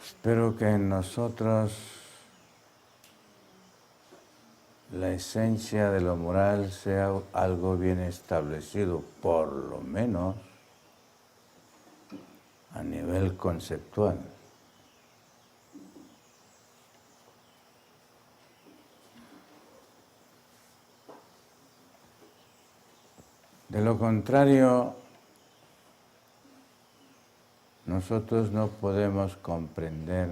Espero que en nosotros la esencia de lo moral sea algo bien establecido, por lo menos a nivel conceptual. De lo contrario, nosotros no podemos comprender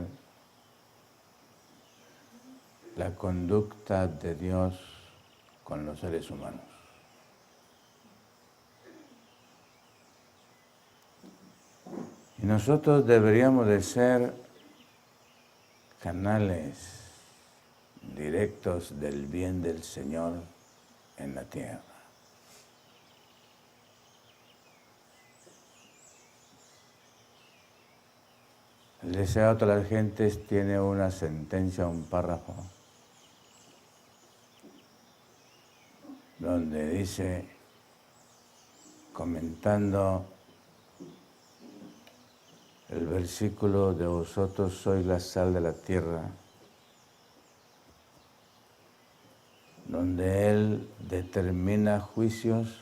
la conducta de Dios con los seres humanos. Y nosotros deberíamos de ser canales directos del bien del Señor en la tierra. El deseo de las gentes tiene una sentencia, un párrafo, donde dice, comentando el versículo de vosotros sois la sal de la tierra, donde él determina juicios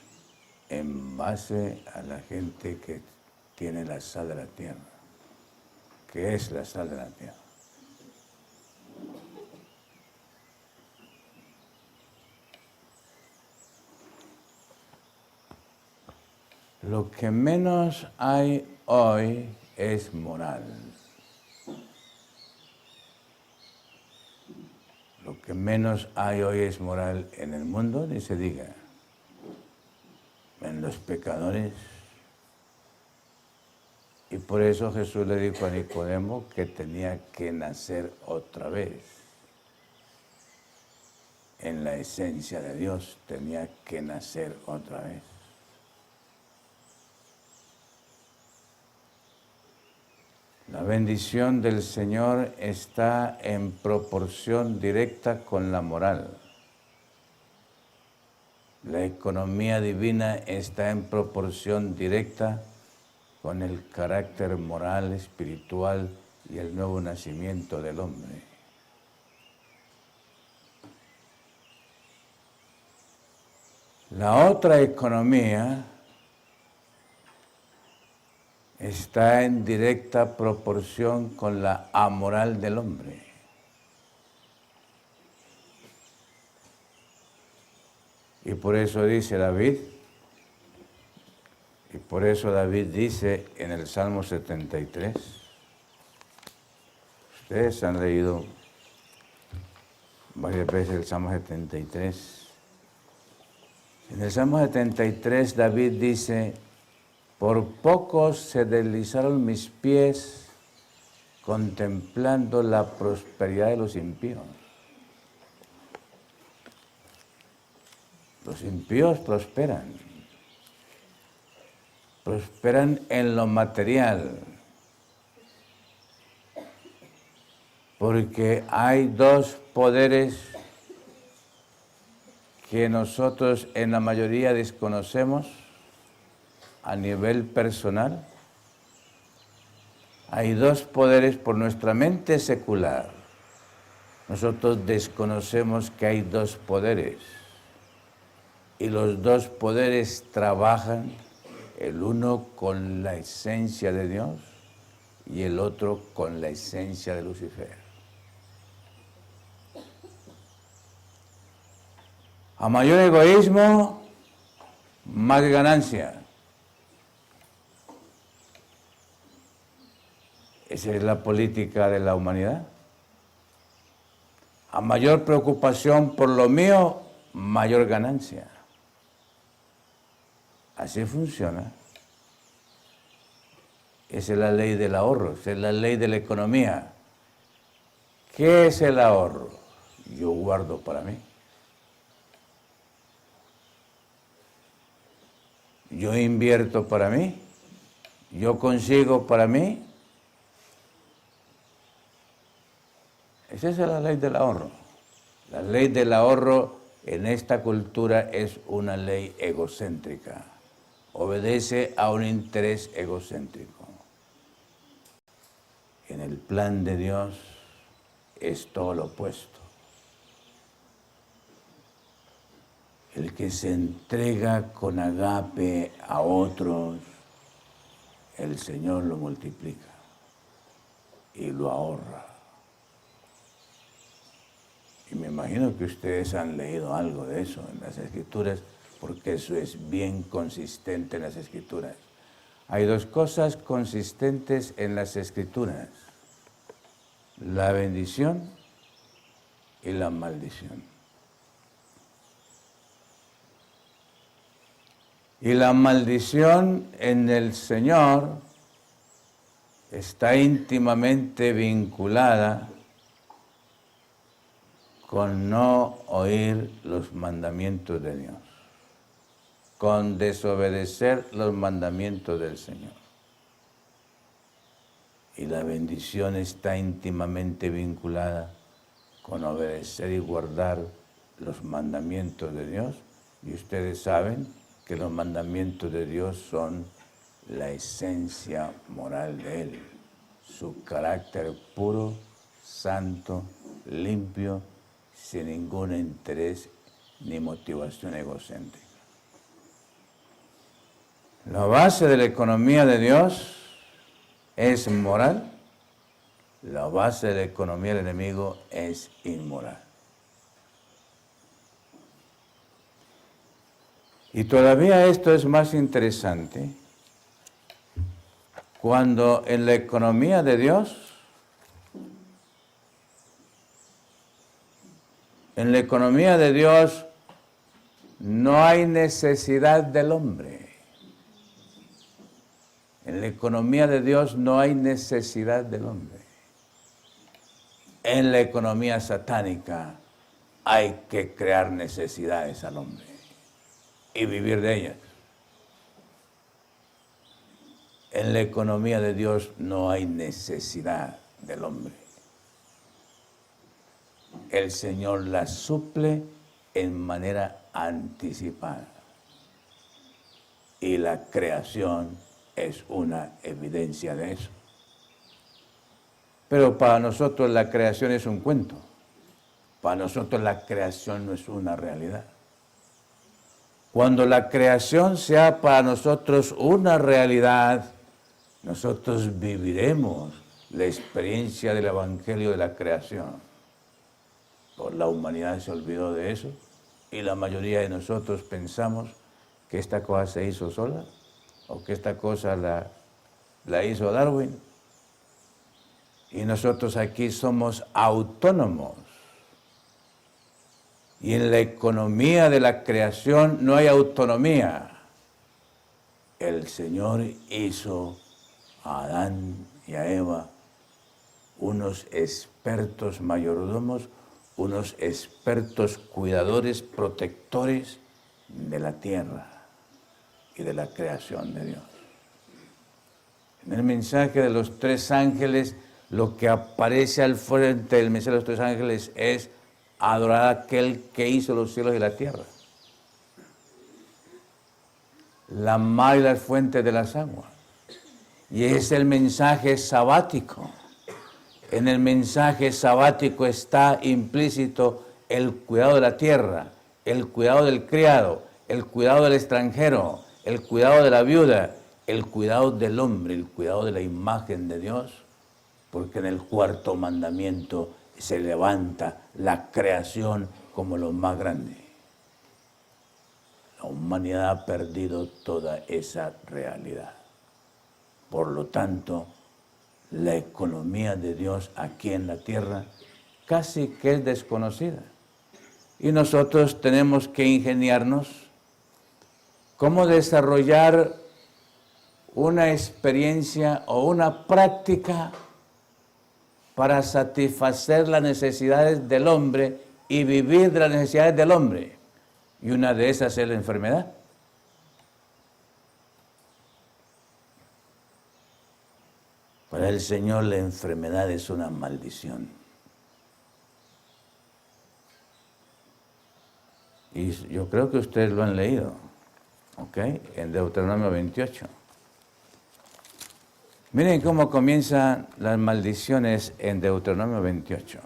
en base a la gente que tiene la sal de la tierra, que es la sal de la tierra. Lo que menos hay hoy es moral. Lo que menos hay hoy es moral en el mundo, ni se diga. En los pecadores. Y por eso Jesús le dijo a Nicodemo que tenía que nacer otra vez. En la esencia de Dios tenía que nacer otra vez. La bendición del Señor está en proporción directa con la moral. La economía divina está en proporción directa con el carácter moral, espiritual y el nuevo nacimiento del hombre. La otra economía está en directa proporción con la amoral del hombre. Y por eso dice David, y por eso David dice en el Salmo 73, ustedes han leído varias veces el Salmo 73. En el Salmo 73 David dice, por poco se deslizaron mis pies contemplando la prosperidad de los impíos. Los impíos prosperan en lo material, porque hay dos poderes que nosotros en la mayoría desconocemos a nivel personal. Hay dos poderes por nuestra mente secular. Nosotros desconocemos que hay dos poderes y los dos poderes trabajan, el uno con la esencia de Dios y el otro con la esencia de Lucifer. A mayor egoísmo, más ganancia. Esa es la política de la humanidad. A mayor preocupación por lo mío, mayor ganancia. Así funciona. Esa es la ley del ahorro, esa es la ley de la economía. ¿Qué es el ahorro? Yo guardo para mí. Yo invierto para mí. Yo consigo para mí. Esa es la ley del ahorro. La ley del ahorro en esta cultura es una ley egocéntrica. Obedece a un interés egocéntrico. En el plan de Dios es todo lo opuesto. El que se entrega con agape a otros, el Señor lo multiplica y lo ahorra. Y me imagino que ustedes han leído algo de eso en las Escrituras, porque eso es bien consistente en las Escrituras. Hay dos cosas consistentes en las Escrituras: la bendición y la maldición. Y la maldición en el Señor está íntimamente vinculada con no oír los mandamientos de Dios, con desobedecer los mandamientos del Señor. Y la bendición está íntimamente vinculada con obedecer y guardar los mandamientos de Dios. Y ustedes saben que los mandamientos de Dios son la esencia moral de Él, su carácter puro, santo, limpio, sin ningún interés ni motivación egocéntrica. La base de la economía de Dios es moral, la base de la economía del enemigo es inmoral. Y todavía esto es más interesante cuando en la economía de Dios, no hay necesidad del hombre. En la economía de Dios no hay necesidad del hombre. En la economía satánica hay que crear necesidades al hombre y vivir de ellas. En la economía de Dios no hay necesidad del hombre. El Señor la suple en manera anticipada. Y la creación es una evidencia de eso. Pero para nosotros la creación es un cuento. Para nosotros la creación no es una realidad. Cuando la creación sea para nosotros una realidad, nosotros viviremos la experiencia del Evangelio de la creación. Pues la humanidad se olvidó de eso y la mayoría de nosotros pensamos que esta cosa se hizo sola o que esta cosa la hizo Darwin. Y nosotros aquí somos autónomos. Y en la economía de la creación no hay autonomía. El Señor hizo a Adán y a Eva unos expertos mayordomos, unos expertos cuidadores, protectores de la tierra y de la creación de Dios. En el mensaje de los tres ángeles, lo que aparece al frente del mensaje de los tres ángeles es adorar a aquel que hizo los cielos y la tierra, la mar y las fuentes de las aguas. Y es el mensaje sabático. En el mensaje sabático está implícito el cuidado de la tierra, el cuidado del criado, el cuidado del extranjero, el cuidado de la viuda, el cuidado del hombre, el cuidado de la imagen de Dios, porque en el cuarto mandamiento se levanta la creación como lo más grande. La humanidad ha perdido toda esa realidad. Por lo tanto, la economía de Dios aquí en la tierra casi que es desconocida. Y nosotros tenemos que ingeniarnos cómo desarrollar una experiencia o una práctica para satisfacer las necesidades del hombre y vivir de las necesidades del hombre. Y una de esas es la enfermedad. Para el Señor la enfermedad es una maldición. Y yo creo que ustedes lo han leído, ¿ok? En Deuteronomio 28. Miren cómo comienzan las maldiciones en Deuteronomio 28.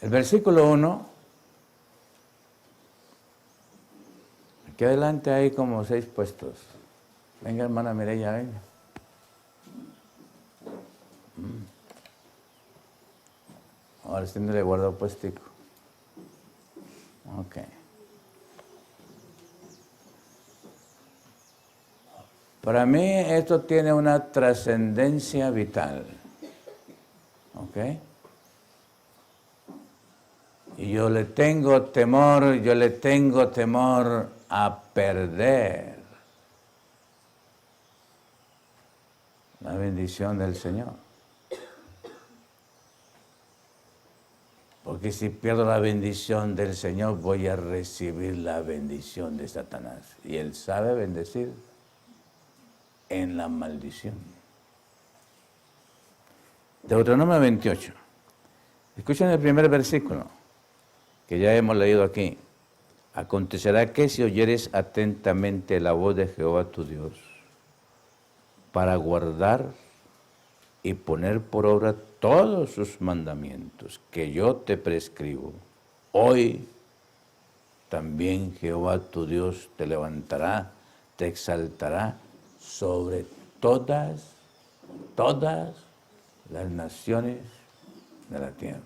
El versículo 1, aquí adelante hay como 6 puestos. Venga, hermana Mireya, venga. Ahora sí no le guardo puestico. Ok. Para mí esto tiene una trascendencia vital. ¿Ok? Y yo le tengo temor a perder la bendición del Señor. Porque si pierdo la bendición del Señor, voy a recibir la bendición de Satanás. Y Él sabe bendecir en la maldición. Deuteronomio 28. Escuchen el primer versículo, que ya hemos leído aquí. Acontecerá que si oyeres atentamente la voz de Jehová tu Dios, para guardar y poner por obra todos sus mandamientos que yo te prescribo, hoy también Jehová tu Dios te levantará, te exaltará sobre todas las naciones de la tierra.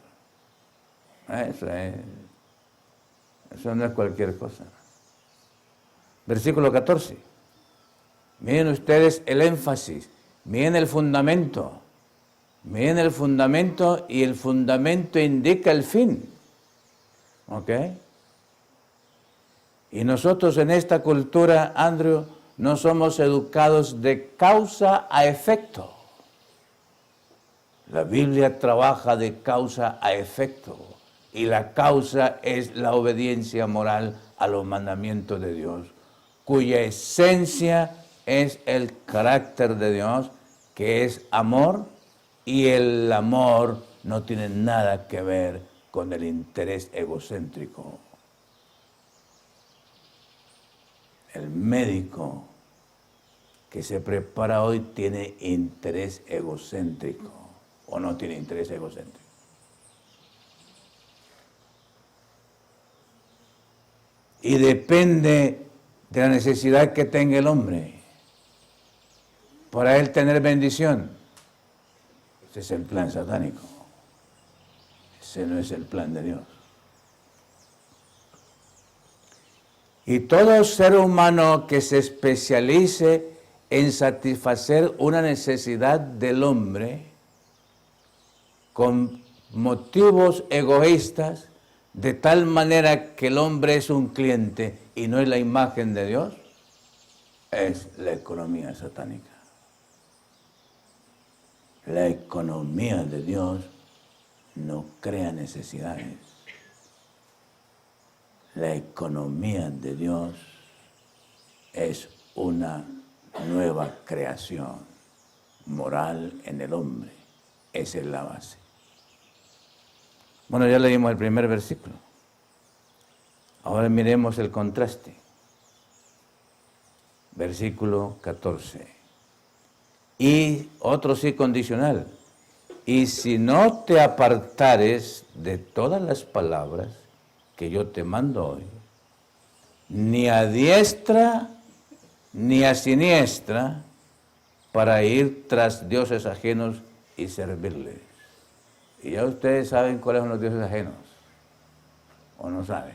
Eso no es cualquier cosa. Versículo 14. Miren ustedes el énfasis, miren el fundamento. Miren el fundamento y el fundamento indica el fin. ¿Ok? Y nosotros en esta cultura, Andrew, no somos educados de causa a efecto. La Biblia trabaja de causa a efecto. Y la causa es la obediencia moral a los mandamientos de Dios, cuya esencia es el carácter de Dios, que es amor, y el amor no tiene nada que ver con el interés egocéntrico. El médico que se prepara hoy tiene interés egocéntrico, o no tiene interés egocéntrico. Y depende de la necesidad que tenga el hombre para él tener bendición. Ese es el plan satánico. Ese no es el plan de Dios. Y todo ser humano que se especialice en satisfacer una necesidad del hombre con motivos egoístas, de tal manera que el hombre es un cliente y no es la imagen de Dios, es la economía satánica. La economía de Dios no crea necesidades. La economía de Dios es una nueva creación moral en el hombre. Esa es la base. Bueno, ya leímos el primer versículo. Ahora miremos el contraste. Versículo 14. Y otro sí condicional. Y si no te apartares de todas las palabras que yo te mando hoy, ni a diestra ni a siniestra, para ir tras dioses ajenos y servirles. Y ya ustedes saben cuáles son los dioses ajenos, ¿o no saben?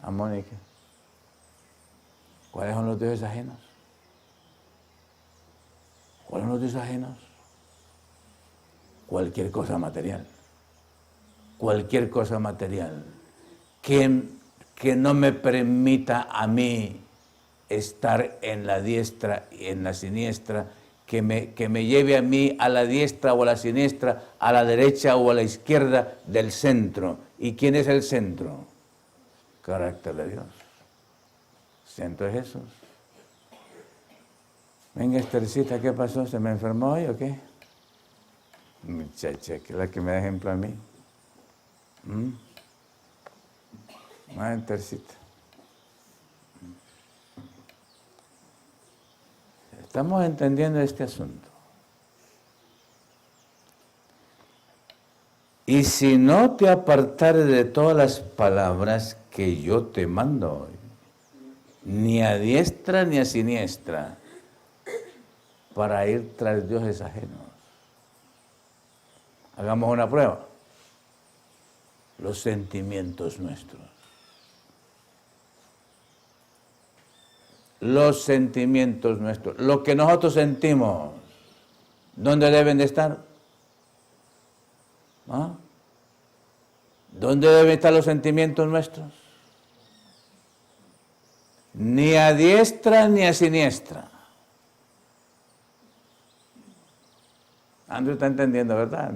¿A Mónica? ¿Cuáles son los dioses ajenos? ¿Cuáles son los dioses ajenos? Cualquier cosa material. Cualquier cosa material que no me permita a mí estar en la diestra y en la siniestra, que me lleve a mí a la diestra o a la siniestra, a la derecha o a la izquierda del centro. ¿Y quién es el centro? Carácter de Dios. Centro es Jesús. Venga, Estercita, ¿qué pasó? ¿Se me enfermó hoy o qué? Muchacha, que es la que me da ejemplo a mí. Más entercita. Estamos entendiendo este asunto. Y si no te apartares de todas las palabras que yo te mando hoy, ni a diestra ni a siniestra, para ir tras dioses ajenos. Hagamos una prueba. Los sentimientos nuestros. Los sentimientos nuestros. Lo que nosotros sentimos, ¿dónde deben de estar? ¿Ah? ¿Dónde deben estar los sentimientos nuestros? Ni a diestra ni a siniestra. Andrew está entendiendo, ¿verdad?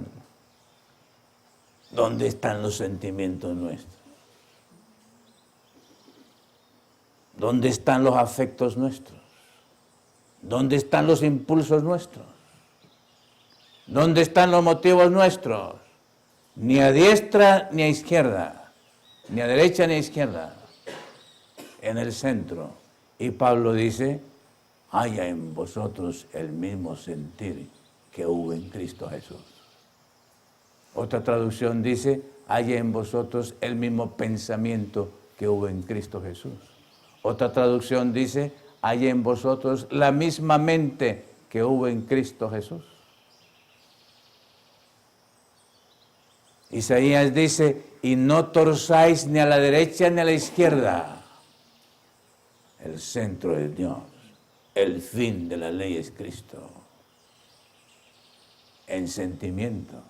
¿Dónde están los sentimientos nuestros? ¿Dónde están los afectos nuestros? ¿Dónde están los impulsos nuestros? ¿Dónde están los motivos nuestros? Ni a diestra ni a izquierda, ni a derecha ni a izquierda, en el centro. Y Pablo dice, haya en vosotros el mismo sentir que hubo en Cristo Jesús. Otra traducción dice, haya en vosotros el mismo pensamiento que hubo en Cristo Jesús. Otra traducción dice, haya en vosotros la misma mente que hubo en Cristo Jesús. Isaías dice, y no torzáis ni a la derecha ni a la izquierda. El centro es Dios. El fin de la ley es Cristo. En sentimiento,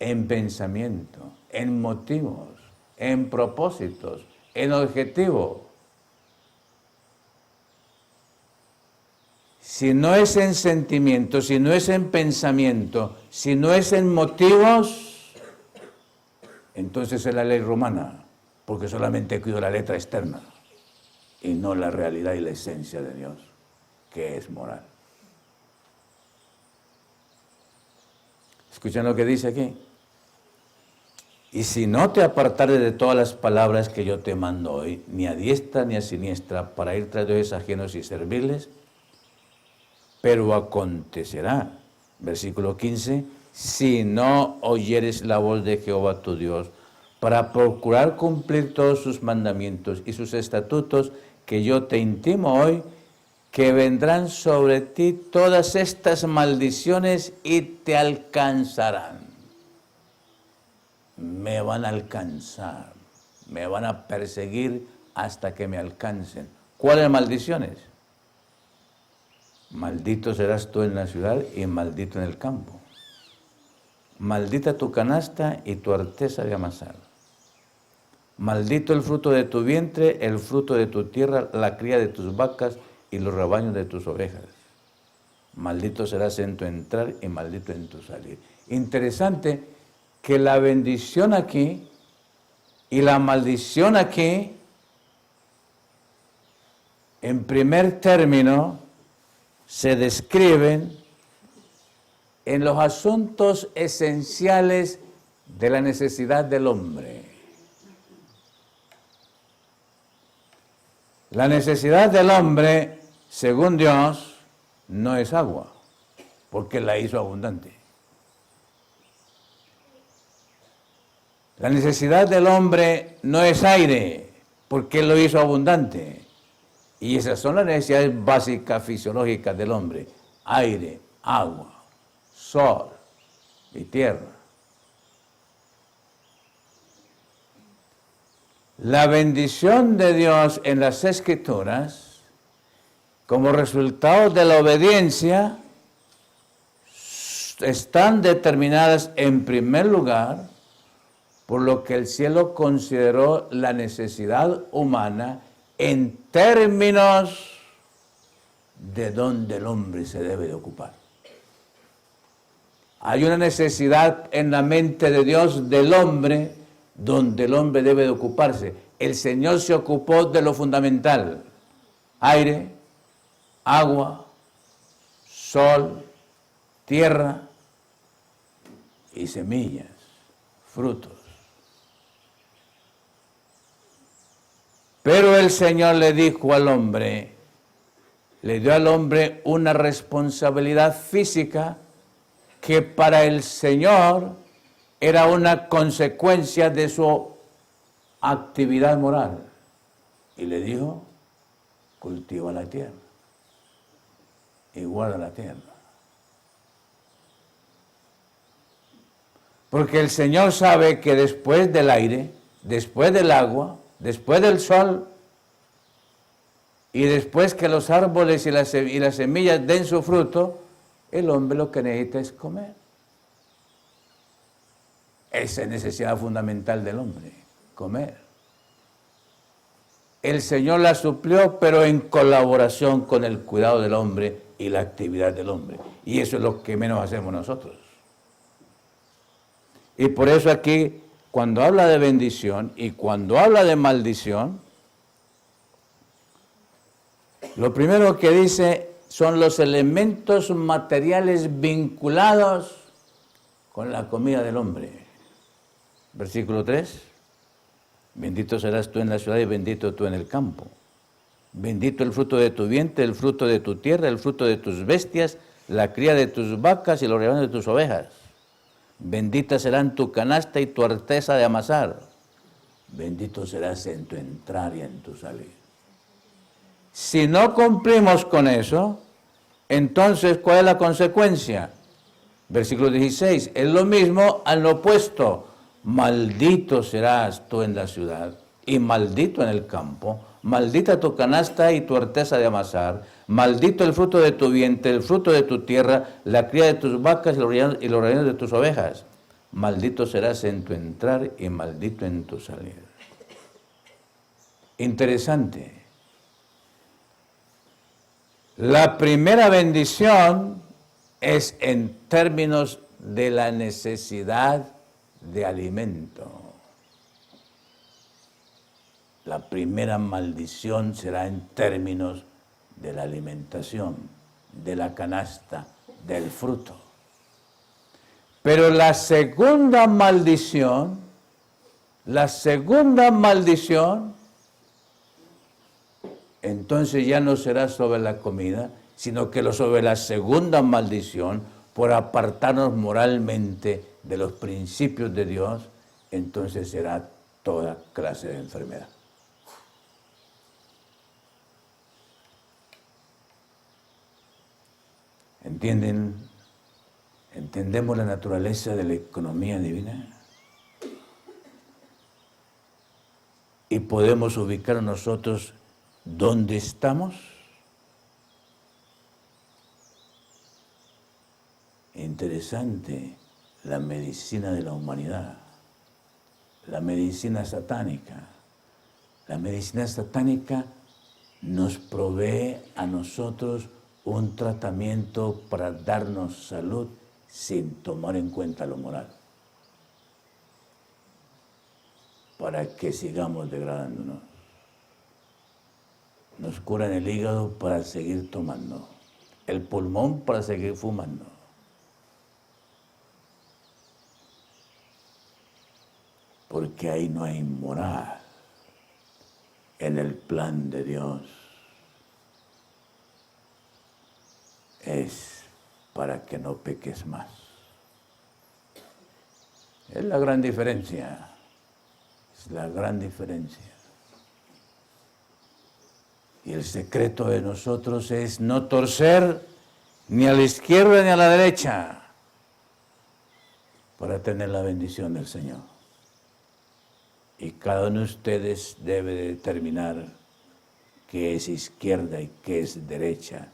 en pensamiento, en motivos, en propósitos, en objetivo. Si no es en sentimiento, si no es en pensamiento, si no es en motivos, entonces es la ley romana, porque solamente cuido la letra externa y no la realidad y la esencia de Dios, que es moral. ¿Escuchan lo que dice aquí? Y si no te apartares de todas las palabras que yo te mando hoy, ni a diestra ni a siniestra, para ir tras dioses ajenos y servirles, pero acontecerá, versículo 15, si no oyeres la voz de Jehová tu Dios, para procurar cumplir todos sus mandamientos y sus estatutos que yo te intimo hoy, que vendrán sobre ti todas estas maldiciones y te alcanzarán. Me van a alcanzar, me van a perseguir hasta que me alcancen. ¿Cuáles maldiciones? Maldito serás tú en la ciudad y maldito en el campo. Maldita tu canasta y tu arteza de amasar. Maldito el fruto de tu vientre, el fruto de tu tierra, la cría de tus vacas y los rebaños de tus ovejas. Maldito serás en tu entrar y maldito en tu salir. Interesante que la bendición aquí y la maldición aquí, en primer término, se describen en los asuntos esenciales de la necesidad del hombre. La necesidad del hombre, según Dios, no es agua, porque la hizo abundante. La necesidad del hombre no es aire, porque Él lo hizo abundante. Y esas son las necesidades básicas fisiológicas del hombre: aire, agua, sol y tierra. La bendición de Dios en las Escrituras, como resultado de la obediencia, están determinadas en primer lugar por lo que el cielo consideró la necesidad humana en términos de donde el hombre se debe de ocupar. Hay una necesidad en la mente de Dios del hombre donde el hombre debe de ocuparse. El Señor se ocupó de lo fundamental: aire, agua, sol, tierra, y semillas, frutos. Pero el Señor le dijo al hombre, le dio al hombre una responsabilidad física que para el Señor era una consecuencia de su actividad moral. Y le dijo, cultiva la tierra y guarda la tierra. Porque el Señor sabe que después del aire, después del agua, después del sol, y después que los árboles y las semillas den su fruto, el hombre lo que necesita es comer. Esa es necesidad fundamental del hombre, comer. El Señor la suplió, pero en colaboración con el cuidado del hombre y la actividad del hombre. Y eso es lo que menos hacemos nosotros. Y por eso aquí, cuando habla de bendición y cuando habla de maldición, lo primero que dice son los elementos materiales vinculados con la comida del hombre. Versículo 3. Bendito serás tú en la ciudad y bendito tú en el campo. Bendito el fruto de tu vientre, el fruto de tu tierra, el fruto de tus bestias, la cría de tus vacas y los rebaños de tus ovejas. Bendita serán tu canasta y tu arteza de amasar. Bendito serás en tu entrar y en tu salir. Si no cumplimos con eso, entonces, ¿cuál es la consecuencia? Versículo 16, es lo mismo al opuesto. Maldito serás tú en la ciudad y maldito en el campo. Maldita tu canasta y tu arteza de amasar. Maldito el fruto de tu vientre, el fruto de tu tierra, la cría de tus vacas y los rebaños de tus ovejas. Maldito serás en tu entrar y maldito en tu salir. Interesante. La primera bendición es en términos de la necesidad de alimento. La primera maldición será en términos de la alimentación, de la canasta, del fruto. Pero la segunda maldición, entonces ya no será sobre la comida, sino que sobre la segunda maldición, por apartarnos moralmente de los principios de Dios, entonces será toda clase de enfermedad. ¿Entienden? ¿Entendemos la naturaleza de la economía divina? Y podemos ubicar nosotros dónde estamos. Interesante la medicina de la humanidad, la medicina satánica. La medicina satánica nos provee a nosotros un tratamiento para darnos salud sin tomar en cuenta lo moral, para que sigamos degradándonos. Nos curan el hígado para seguir tomando, el pulmón para seguir fumando. Porque ahí no hay moral en el plan de Dios. Es para que no peques más. Es la gran diferencia. Es la gran diferencia. Y el secreto de nosotros es no torcer ni a la izquierda ni a la derecha para tener la bendición del Señor. Y cada uno de ustedes debe determinar qué es izquierda y qué es derecha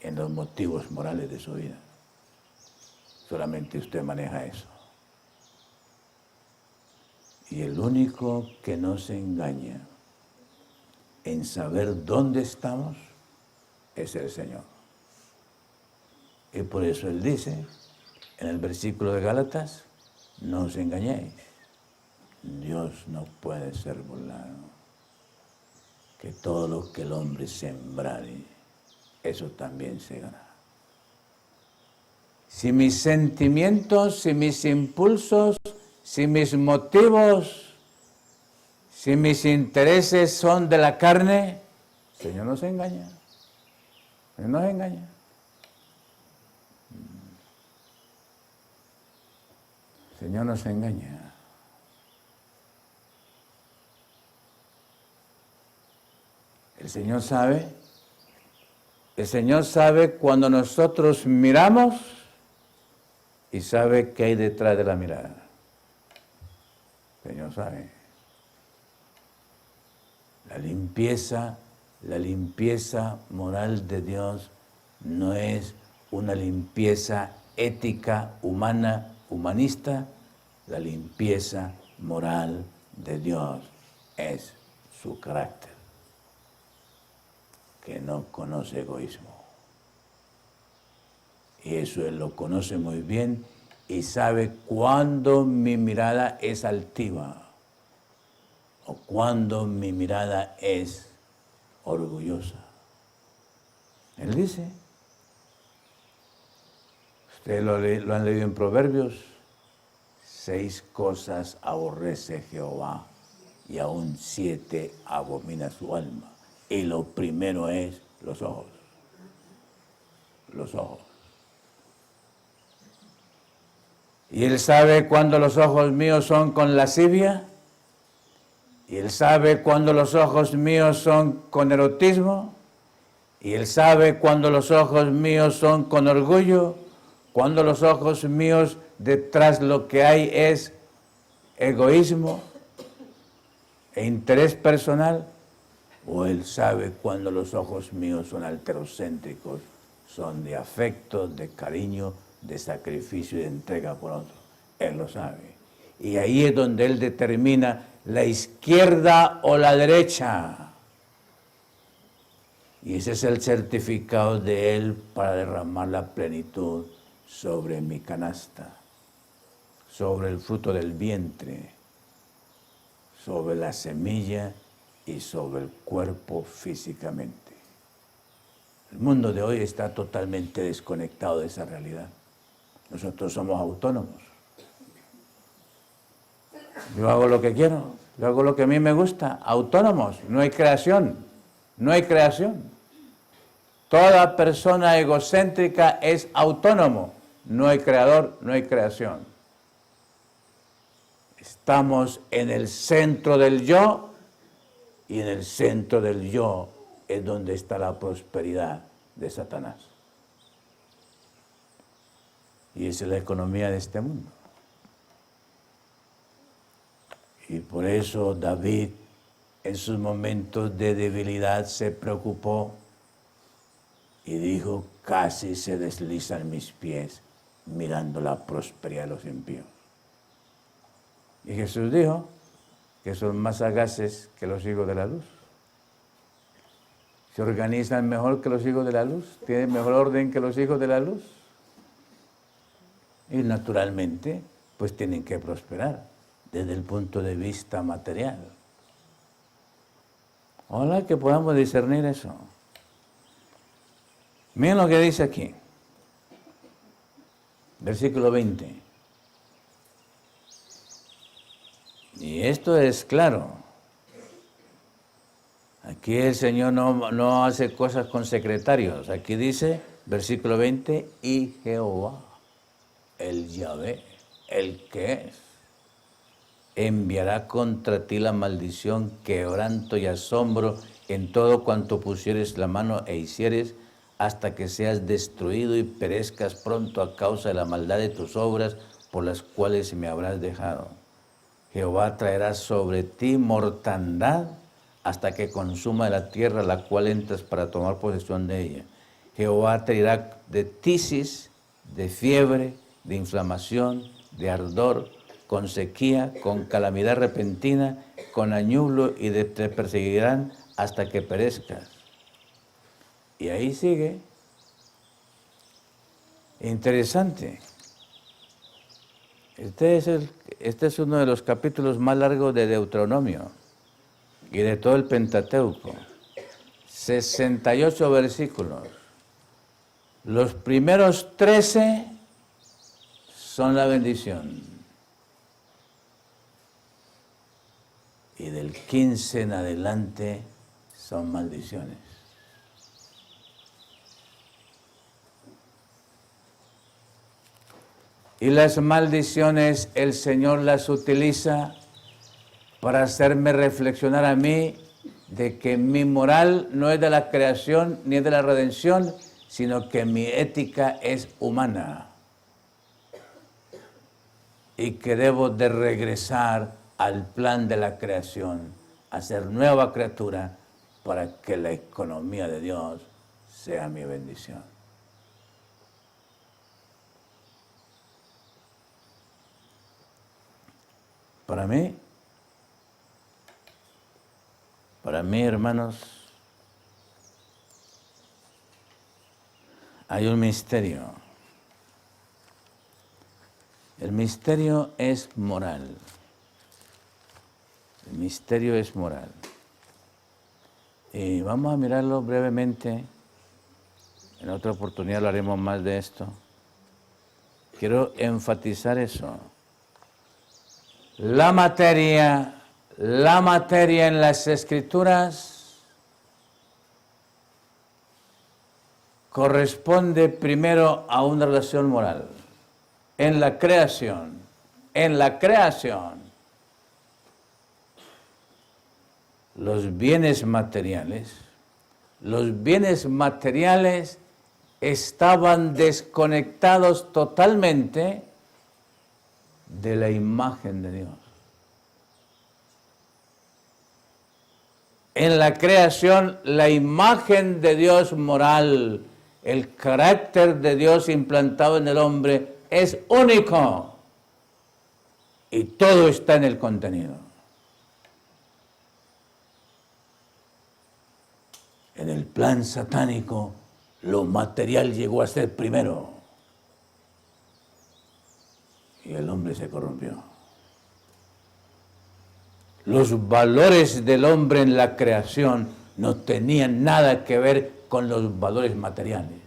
en los motivos morales de su vida. Solamente usted maneja eso. Y el único que no se engaña en saber dónde estamos es el Señor. Y por eso Él dice en el versículo de Gálatas, no os engañéis, Dios no puede ser burlado, que todo lo que el hombre sembrare, eso también segará. si mis sentimientos, si mis impulsos, si mis motivos, si mis intereses son de la carne, el Señor nos engaña. El Señor nos engaña. El Señor nos engaña. El Señor sabe cuando nosotros miramos y sabe qué hay detrás de la mirada. El Señor sabe. La limpieza moral de Dios no es una limpieza ética, humana, humanista. La limpieza moral de Dios es su carácter, que no conoce egoísmo. Y eso Él lo conoce muy bien y sabe cuándo mi mirada es altiva o cuándo mi mirada es orgullosa. Él dice, ustedes lo han leído en Proverbios, 6 cosas aborrece Jehová y aún 7 abomina su alma. Y lo primero es los ojos. Los ojos. Y Él sabe cuando los ojos míos son con lascivia. Y Él sabe cuando los ojos míos son con erotismo. Y Él sabe cuando los ojos míos son con orgullo. Cuando los ojos míos detrás lo que hay es egoísmo e interés personal. O Él sabe cuando los ojos míos son alterocéntricos, son de afecto, de cariño, de sacrificio y de entrega por otro. Él lo sabe. Y ahí es donde Él determina la izquierda o la derecha. Y ese es el certificado de Él para derramar la plenitud sobre mi canasta, sobre el fruto del vientre, sobre la semilla y sobre el cuerpo físicamente. El mundo de hoy está totalmente desconectado de esa realidad. Nosotros somos autónomos. Yo hago lo que quiero, yo hago lo que a mí me gusta. Autónomos, no hay creación, no hay creación. Toda persona egocéntrica es autónomo, no hay creador, no hay creación. Estamos en el centro del yo. Y en el centro del yo es donde está la prosperidad de Satanás. Y esa es la economía de este mundo. Y por eso David, en sus momentos de debilidad, se preocupó y dijo, casi se deslizan mis pies mirando la prosperidad de los impíos. Y Jesús dijo que son más sagaces que los hijos de la luz. Se organizan mejor que los hijos de la luz, tienen mejor orden que los hijos de la luz. Y naturalmente, pues tienen que prosperar desde el punto de vista material. Ojalá que podamos discernir eso. Miren lo que dice aquí, versículo 20. Y esto es claro. Aquí el Señor no hace cosas con secretarios. Aquí dice, versículo 20, y Jehová, el Yahvé, el que es, enviará contra ti la maldición, quebranto y asombro en todo cuanto pusieres la mano e hicieres, hasta que seas destruido y perezcas pronto a causa de la maldad de tus obras, por las cuales me habrás dejado. Jehová traerá sobre ti mortandad hasta que consuma la tierra a la cual entras para tomar posesión de ella. Jehová traerá de tisis, de fiebre, de inflamación, de ardor, con sequía, con calamidad repentina, con añublo y te perseguirán hasta que perezcas. Y ahí sigue. Interesante. Este es uno de los capítulos más largos de Deuteronomio y de todo el Pentateuco. 68 versículos. Los primeros 13 son la bendición. Y del 15 en adelante son maldiciones. Y las maldiciones el Señor las utiliza para hacerme reflexionar a mí de que mi moral no es de la creación ni es de la redención, sino que mi ética es humana. Y que debo de regresar al plan de la creación, a ser nueva criatura para que la economía de Dios sea mi bendición. Para mí, hermanos, hay un misterio. El misterio es moral. El misterio es moral. Y vamos a mirarlo brevemente. En otra oportunidad hablaremos más de esto. Quiero enfatizar eso. La materia en las Escrituras corresponde primero a una relación moral. En la creación, los bienes materiales estaban desconectados totalmente de la imagen de Dios. En la creación, la imagen de Dios moral, el carácter de Dios implantado en el hombre es único y todo está en el contenido. En el plan satánico, lo material llegó a ser primero y el hombre se corrompió. Los valores del hombre en la creación no tenían nada que ver con los valores materiales.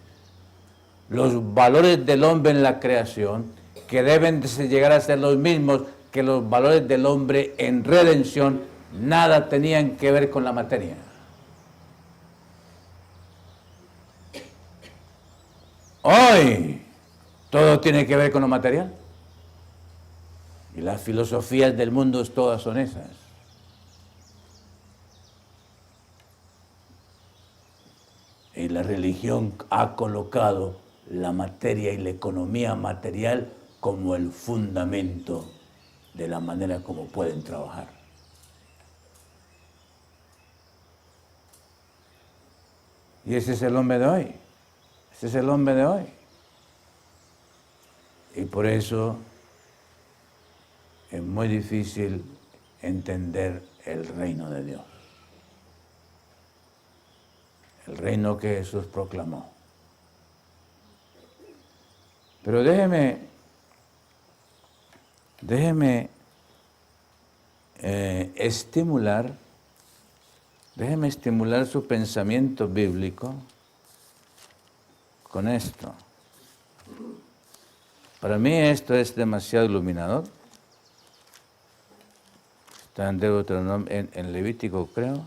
Los valores del hombre en la creación, que deben de llegar a ser los mismos que los valores del hombre en redención, nada tenían que ver con la materia. Hoy, todo tiene que ver con lo material. Y las filosofías del mundo todas son esas. Y la religión ha colocado la materia y la economía material como el fundamento de la manera como pueden trabajar. Y ese es el hombre de hoy. Ese es el hombre de hoy. Y por eso es muy difícil entender el reino de Dios. El reino que Jesús proclamó. Pero déjeme estimular su pensamiento bíblico con esto. Para mí esto es demasiado iluminador. Está en Deuteronomio, en Levítico, creo.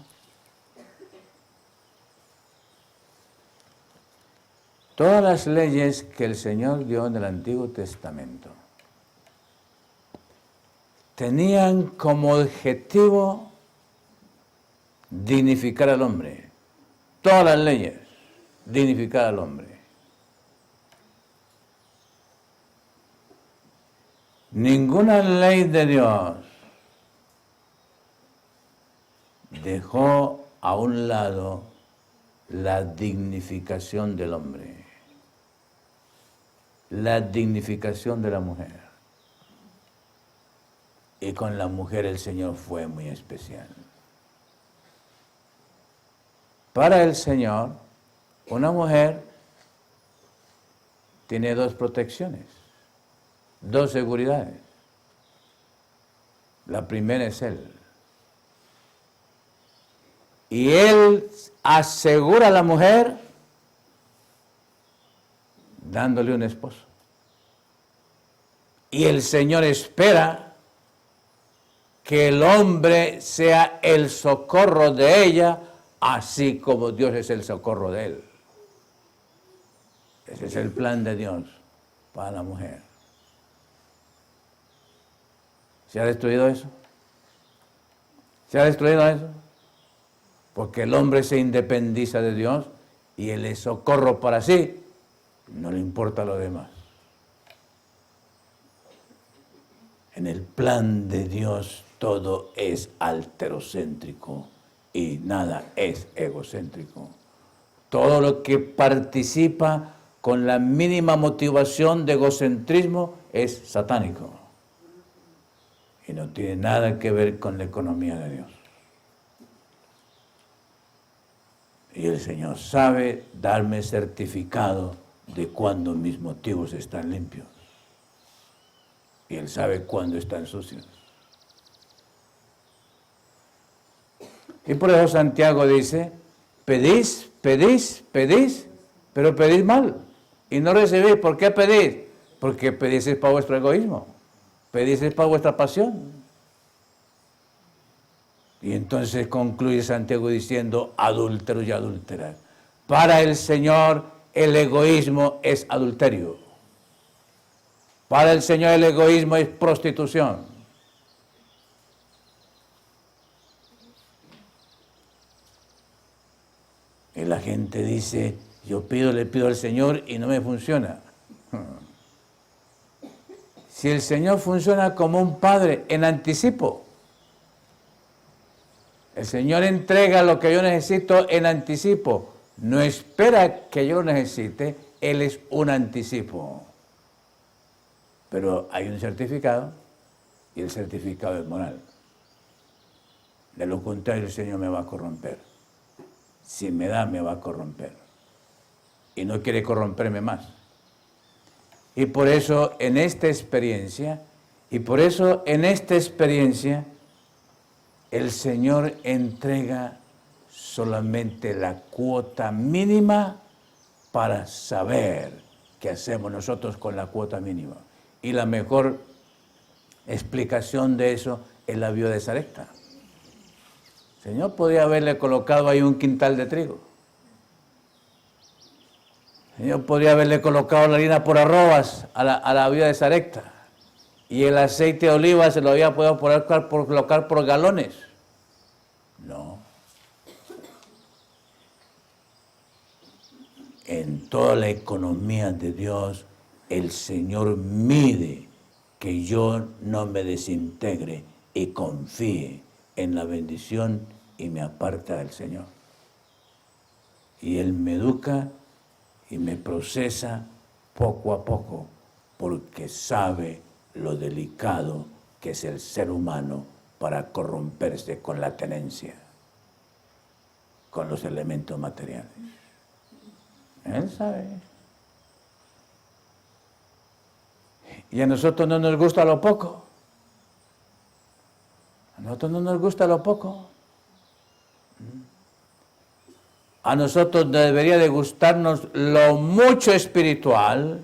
Todas las leyes que el Señor dio en el Antiguo Testamento tenían como objetivo dignificar al hombre. Todas las leyes, dignificar al hombre. Ninguna ley de Dios dejó a un lado la dignificación del hombre, la dignificación de la mujer. Y con la mujer el Señor fue muy especial. Para el Señor, una mujer tiene dos protecciones, dos seguridades. La primera es Él. Y Él asegura a la mujer dándole un esposo. Y el Señor espera que el hombre sea el socorro de ella, así como Dios es el socorro de él. Ese es el plan de Dios para la mujer. ¿Se ha destruido eso? ¿Se ha destruido eso? Porque el hombre se independiza de Dios y él es socorro para sí, no le importa lo demás. En el plan de Dios todo es alterocéntrico y nada es egocéntrico. Todo lo que participa con la mínima motivación de egocentrismo es satánico y no tiene nada que ver con la economía de Dios. Y el Señor sabe darme certificado de cuando mis motivos están limpios. Y Él sabe cuándo están sucios. Y por eso Santiago dice, pedís, pedís, pedís, pero pedís mal. Y no recibís. ¿Por qué pedís? Porque pedís es para vuestro egoísmo. Pedís es para vuestra pasión. Y entonces concluye Santiago diciendo, adúlteros y adúlteras. Para el Señor el egoísmo es adulterio. Para el Señor el egoísmo es prostitución. Y la gente dice, yo le pido al Señor y no me funciona. Si el Señor funciona como un padre en anticipo, el Señor entrega lo que yo necesito en anticipo, no espera que yo lo necesite, Él es un anticipo. Pero hay un certificado y el certificado es moral. De lo contrario, el Señor me va a corromper. Si me da, me va a corromper. Y no quiere corromperme más. Y por eso en esta experiencia, el Señor entrega solamente la cuota mínima para saber qué hacemos nosotros con la cuota mínima. Y la mejor explicación de eso es la viuda de Sarepta. El Señor podría haberle colocado ahí un quintal de trigo. El Señor podría haberle colocado la harina por arrobas a la viuda de Sarepta. Y el aceite de oliva se lo había podido colocar por galones. No. En toda la economía de Dios, el Señor mide que yo no me desintegre y confíe en la bendición y me aparta del Señor. Y Él me educa y me procesa poco a poco, porque sabe lo delicado que es el ser humano para corromperse con la tenencia, con los elementos materiales. Él sabe. Y a nosotros no nos gusta lo poco. A nosotros no nos gusta lo poco. A nosotros debería de gustarnos lo mucho espiritual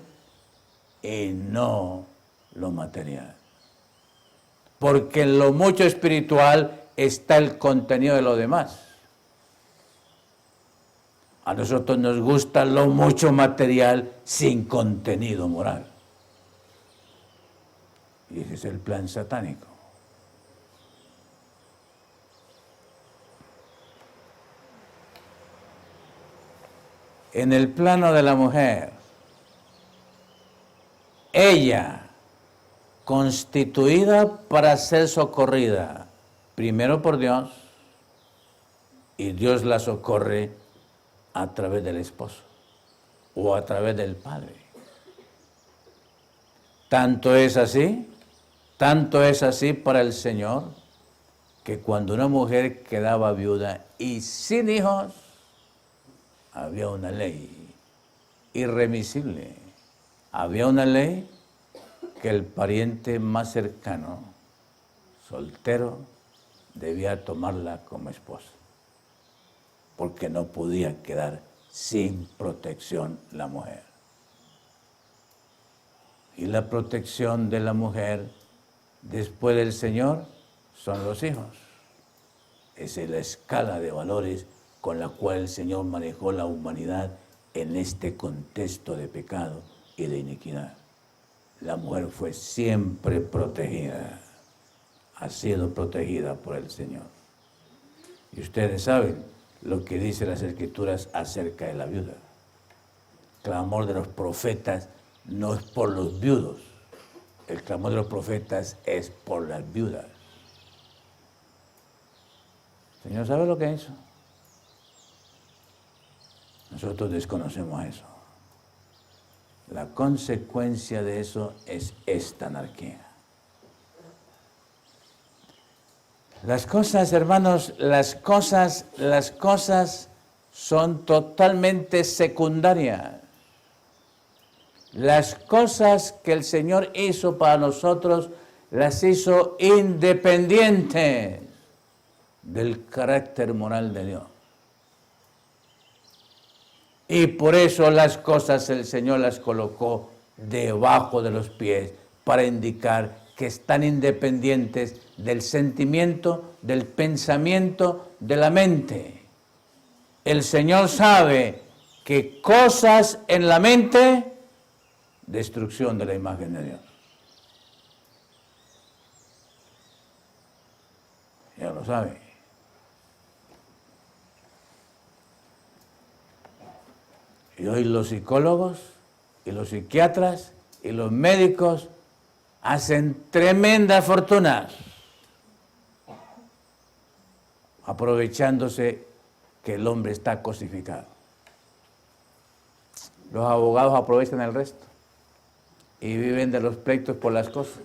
y no lo material. Porque en lo mucho espiritual está el contenido de lo demás. A nosotros nos gusta lo mucho material sin contenido moral. Y ese es el plan satánico. En el plano de la mujer, ella, constituida para ser socorrida, primero por Dios, y Dios la socorre a través del esposo o a través del padre. Tanto es así para el Señor, que cuando una mujer quedaba viuda y sin hijos, había una ley irremisible. Había una ley que el pariente más cercano, soltero, debía tomarla como esposa, porque no podía quedar sin protección la mujer. Y la protección de la mujer después del Señor son los hijos. Esa es la escala de valores con la cual el Señor manejó la humanidad en este contexto de pecado y de iniquidad. La mujer fue siempre protegida, ha sido protegida por el Señor. Y ustedes saben lo que dicen las Escrituras acerca de la viuda. El clamor de los profetas no es por los viudos, el clamor de los profetas es por las viudas. ¿El Señor sabe lo que es eso? Nosotros desconocemos eso. La consecuencia de eso es esta anarquía. Las cosas, hermanos, las cosas son totalmente secundarias. Las cosas que el Señor hizo para nosotros, las hizo independientes del carácter moral de Dios. Y por eso las cosas el Señor las colocó debajo de los pies para indicar que están independientes del sentimiento, del pensamiento, de la mente. El Señor sabe que cosas en la mente, destrucción de la imagen de Dios. Ya lo sabe. Y hoy los psicólogos y los psiquiatras y los médicos hacen tremendas fortunas aprovechándose que el hombre está cosificado. Los abogados aprovechan el resto y viven de los pleitos por las cosas.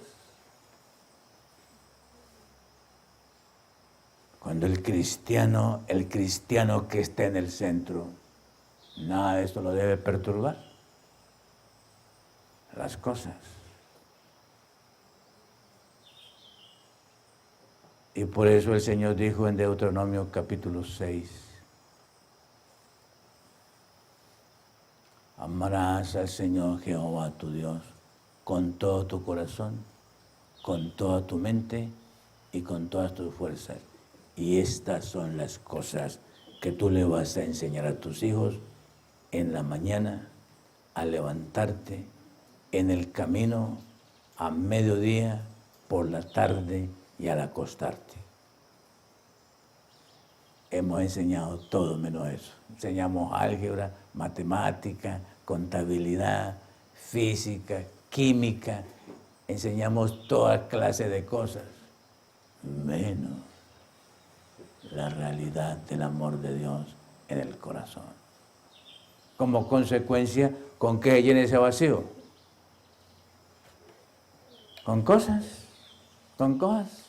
Cuando el cristiano que está en el centro, nada de esto lo debe perturbar. Las cosas. Y por eso el Señor dijo en Deuteronomio capítulo 6, amarás al Señor Jehová tu Dios con todo tu corazón, con toda tu mente y con todas tus fuerzas. Y estas son las cosas que tú le vas a enseñar a tus hijos en la mañana, al levantarte, en el camino, a mediodía, por la tarde y al acostarte. Hemos enseñado todo menos eso. Enseñamos álgebra, matemática, contabilidad, física, química. Enseñamos toda clase de cosas, menos la realidad del amor de Dios en el corazón. Como consecuencia, ¿con qué llena ese vacío? Con cosas, con cosas.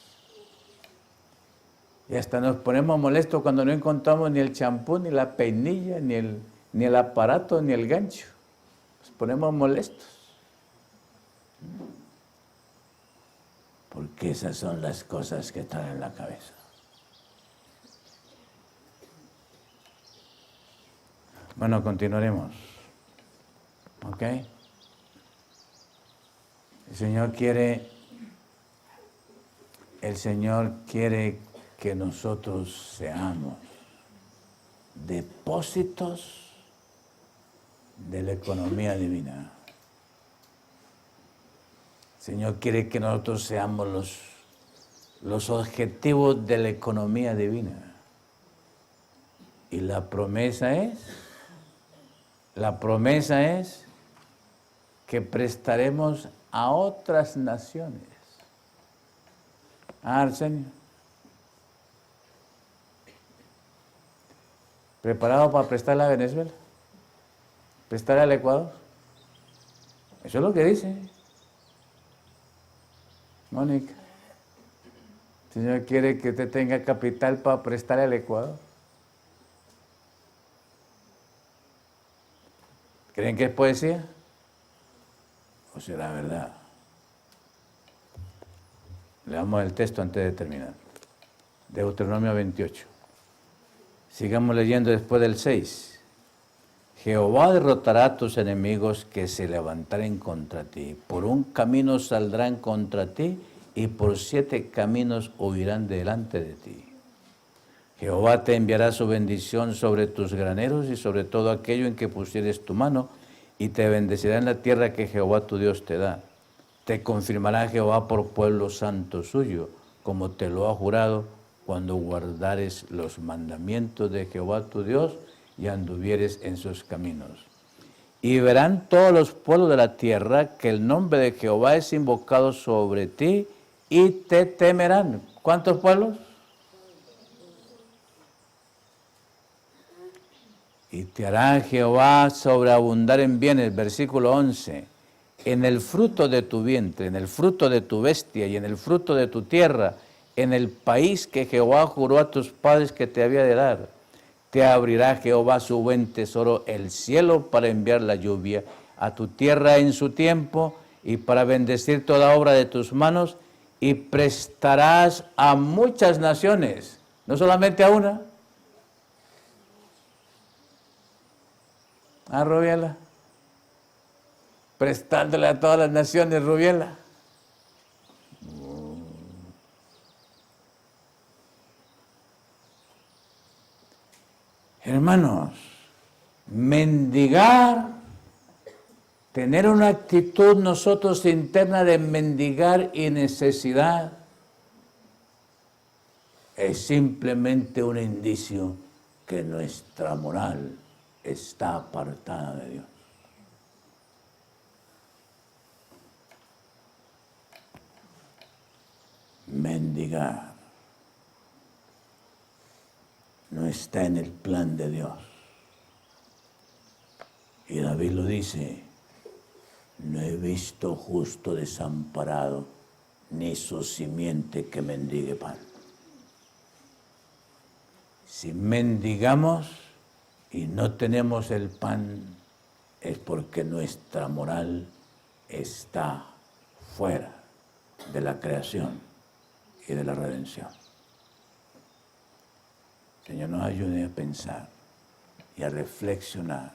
Y hasta nos ponemos molestos cuando no encontramos ni el champú, ni la peinilla, ni el aparato, ni el gancho. Nos ponemos molestos. Porque esas son las cosas que están en la cabeza. Bueno, continuaremos. ¿Ok? El Señor quiere que nosotros seamos depósitos de la economía divina. El Señor quiere que nosotros seamos los objetivos de la economía divina. Y la promesa es que prestaremos a otras naciones. Señor. ¿Preparado para prestarle a Venezuela? ¿Prestarle al Ecuador? Eso es lo que dice Mónica. El Señor quiere que usted tenga capital para prestarle al Ecuador. ¿Creen que es poesía? ¿O será verdad? Leamos el texto antes de terminar. Deuteronomio 28. Sigamos leyendo después del 6. Jehová derrotará a tus enemigos que se levantaren contra ti. Por un camino saldrán contra ti y por 7 caminos huirán delante de ti. Jehová te enviará su bendición sobre tus graneros y sobre todo aquello en que pusieres tu mano, y te bendecirá en la tierra que Jehová tu Dios te da. Te confirmará Jehová por pueblo santo suyo, como te lo ha jurado, cuando guardares los mandamientos de Jehová tu Dios y anduvieres en sus caminos. Y verán todos los pueblos de la tierra que el nombre de Jehová es invocado sobre ti y te temerán. ¿Cuántos pueblos? Y te hará Jehová sobreabundar en bienes, versículo 11, en el fruto de tu vientre, en el fruto de tu bestia y en el fruto de tu tierra, en el país que Jehová juró a tus padres que te había de dar. Te abrirá Jehová su buen tesoro, el cielo, para enviar la lluvia a tu tierra en su tiempo y para bendecir toda obra de tus manos, y prestarás a muchas naciones, no solamente a una. ¿Ah, Rubiela? Prestándole a todas las naciones, Rubiela. Hermanos, mendigar, tener una actitud nosotros interna de mendigar y necesidad, es simplemente un indicio que nuestra moral está apartada de Dios. Mendigar no está en el plan de Dios. Y David lo dice, no he visto justo desamparado, ni su simiente que mendigue pan. Si mendigamos y no tenemos el pan, es porque nuestra moral está fuera de la creación y de la redención. Señor, nos ayude a pensar y a reflexionar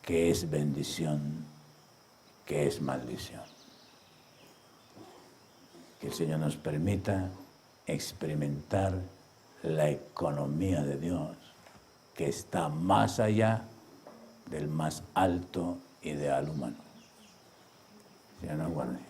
qué es bendición, qué es maldición. Que el Señor nos permita experimentar la economía de Dios, que está más allá del más alto ideal humano. Señor, nos guarde.